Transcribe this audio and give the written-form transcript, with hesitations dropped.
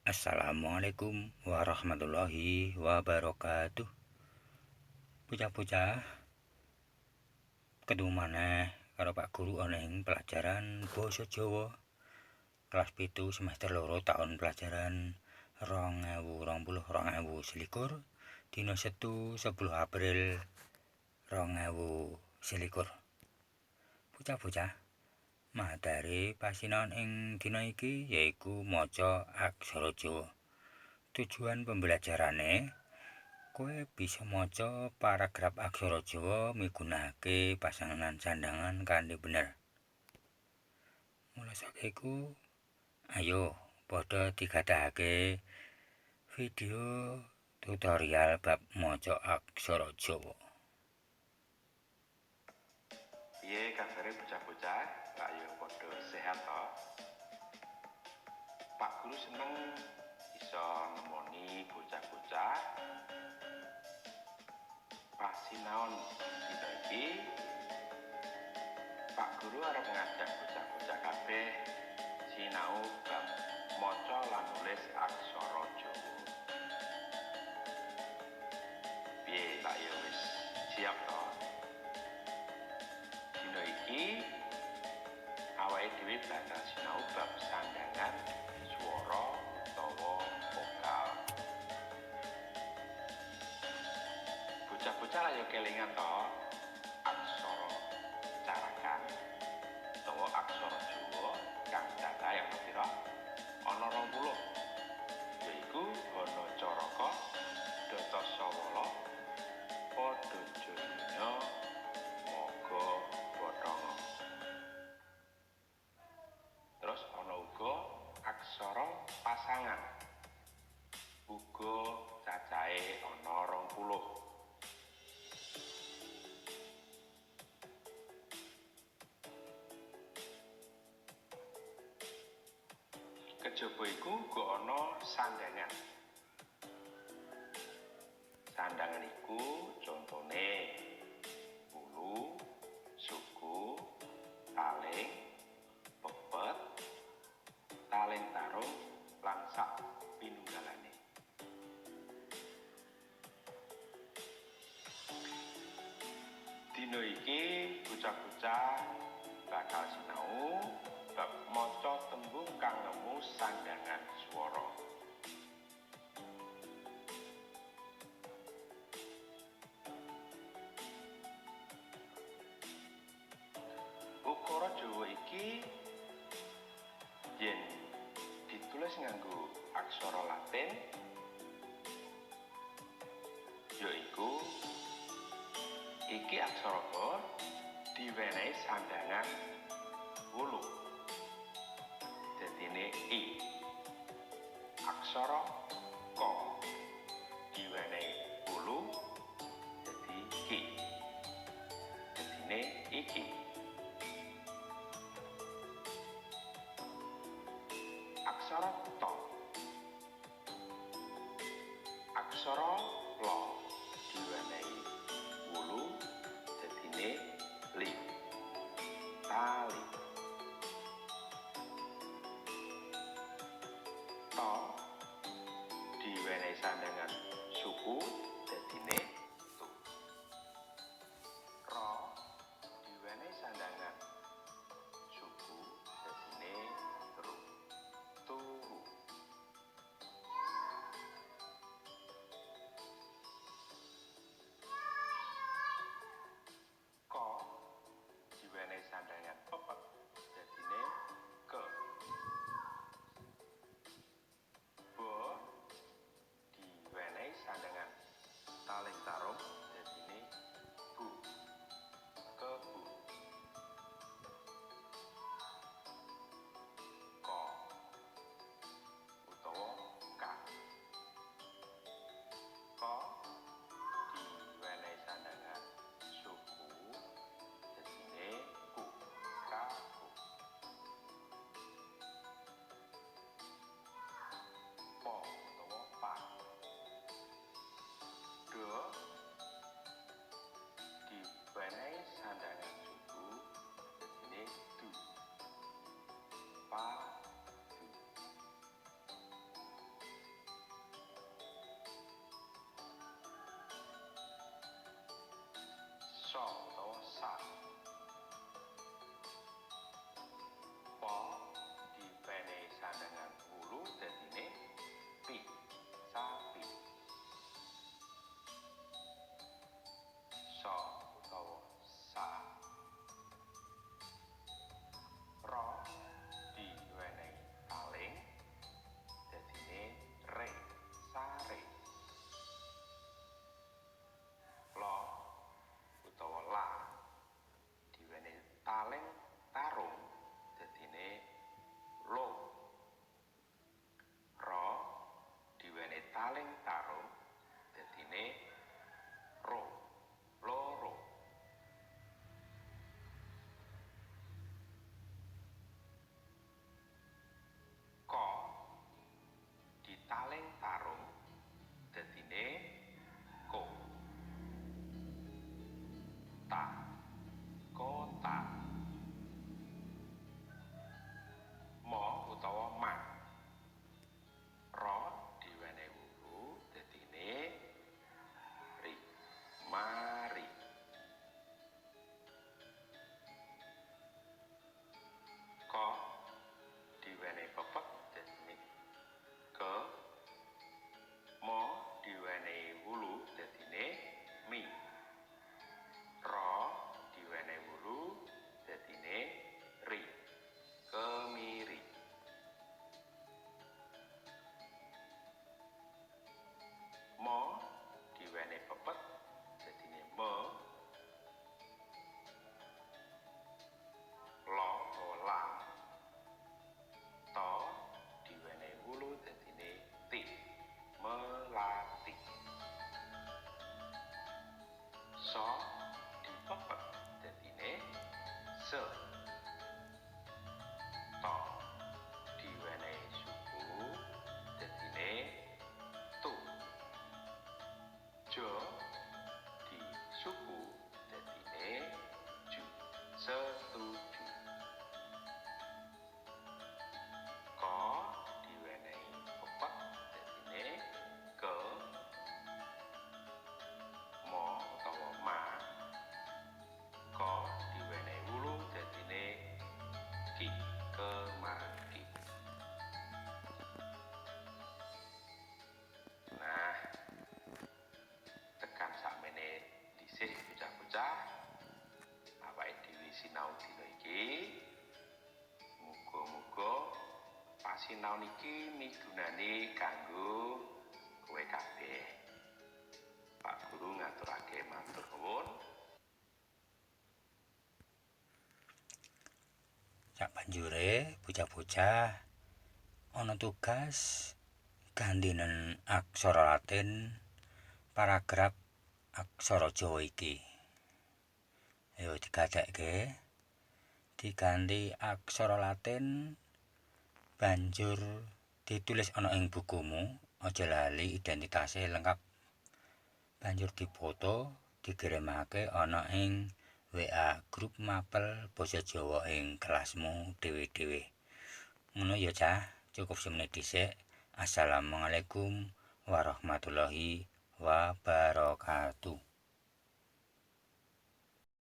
Assalamualaikum warahmatullahi wabarakatuh. Bocah-bocah, ketemu maneh karo Pak Guru ana ing pelajaran basa Jawa kelas 7 semester 2 tahun pelajaran 2020-2021 dina Setu 10 April 2021. Bocah-bocah, materi pasinaon ing dina iki yaiku maca aksara Jawa. Tujuan pembelajarane kowe bisa maca paragraf aksara Jawa migunakake pasangan sandhangan kanthi bener. Mula saka iku, ayo padha digadhakake video tutorial bab maca aksara Jawa. Piye kabare bocah-bocah? Ayo padha sehat to. Pak Guru seneng iso nemoni bocah-bocah pasinaon dina iki. Pak Guru arep ngajak bocah-bocah kabeh sinau bab maca lan nulis aksara Jawa. Piye tak yo wis siap to? Dina iki awake dhewe bakal sinau bab sandhangan swara utawa vokal. Bocah-bocah ayo kelingan to aksara carakan utawa aksara Jawa kang cacahé ana pira? Ana 20. Yaiku Hana Caraka, Data Sawala, Pada Jaya, Maga Bathara. Terus ana uga aksara pasangan. Uga cacahe ana 20. Kejaba iku uga ana sandhangan. Sandhangan iku contone ulu, suku, taling, pepet, taling tarung lan sak pinunggalane. Dina iki bocah-bocah bakal sinau bab maca tembung kang nemu sandhangan swara. Ukara Jawa iki yen ditulis nganggo aksara Latin yaiku iki aksara Ka diwenehi sandhangan 8. Dadine I. Aksara Ka diwenehi 8 dadi Ki. Dadine iki. Aksara Ta. Aksara La diwenehi 8 dadine Li. Tali. Ta diwenehi sandhangan suku dadine Tu. Ra diwenehi sandhangan suku dadine Ru. Turu. Ka diwenehi sandhangan pepet dadine Ke. Ba sinau niki migunani kanggo kowe kabeh. Pak Guru ngaturake matur nuwun. Sabanjure bocah-bocah ana tugas gandhenen aksara Latin paragraf aksara Jawa iki. Ayo digatekke diganti aksara Latin banjur ditulis ana ing bukumu, aja lali identitase lengkap. Banjur difoto, dikirimake ana ing WA grup mapel basa Jawa ing kelasmu dhewe-dhewe. Ngono ya, Cah. Cukup semene dhisik. Assalamualaikum warahmatullahi wabarakatuh.